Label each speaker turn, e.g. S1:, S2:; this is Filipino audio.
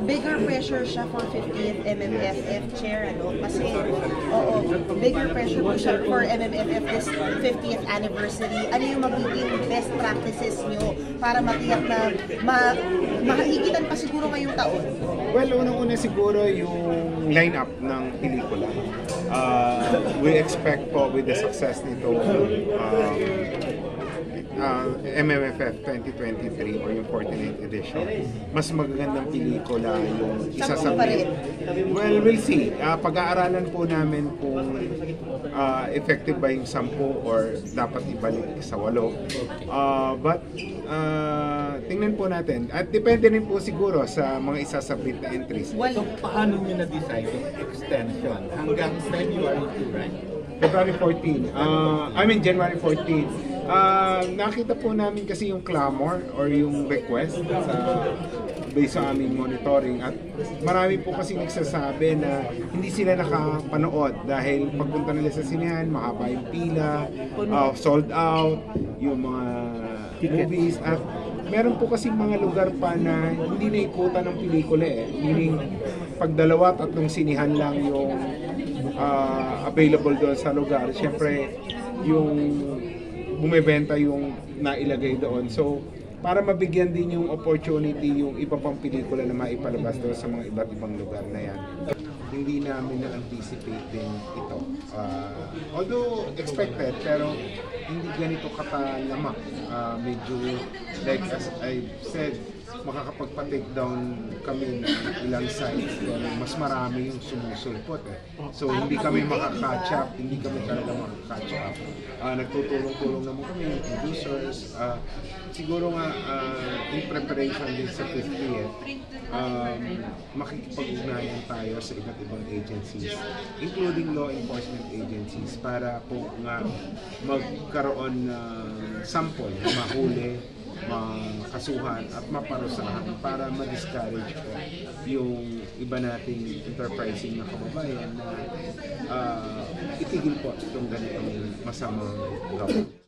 S1: bigger pressure siya for 50th MMFF chair, ano? Kasi, oo, bigger pressure po siya for MMFF this 50th anniversary. Ano yung magiging best practices nyo para matiyak na mahigitan pa siguro ngayong taon?
S2: Well, unang-una siguro yung lineup ng pelikula. We expect po with the success nito MMFF 2023 or yung 49th edition, mas magagandang pelikula yung isasabit. Well, we'll see. Pag-aaralan po namin kung effective ba yung 10 or dapat ibalik sa 8. But tingnan po natin. At depende rin po siguro sa mga isasabit na entries.
S3: Well, so paano nyo na-decide yung extension? Hanggang February 2, right?
S2: February 14. January 14. Nakita po namin kasi yung clamor or yung request based sa aming monitoring at marami po kasi nagsasabi na hindi sila nakapanood dahil pagpunta nila sa sinehan, mahaba yung pila, sold out, yung mga movies at meron po kasi mga lugar pa na hindi naikutan ng pelikula meaning pag 2-3 sinihan lang yung available doon sa lugar, syempre yung bumebenta yung nailagay doon. So, para mabigyan din yung opportunity yung iba pang pelikula na maipalabas doon sa mga iba't ibang lugar na yan. Hindi namin na-anticipate din ito. Although expected, pero hindi ganito katalamak. Medyo, like as I said, makakapagpa-take down kami ng ilang sites dahil mas marami yung sumusulpot So hindi kami makaka-catch up, hindi kami talaga makaka-catch up. Nagtutulong-tulong naman kami, producers. Siguro nga in preparation din sa 50th, makikipag-ugnayan tayo sa iba't ibang agencies, including law enforcement agencies, para po nga magkaroon ng sample, mahuli, makasuhan at maparusahan para ma-discourage po yung iba nating enterprising na kababayan na itigil po itong ganitong masamang gawa.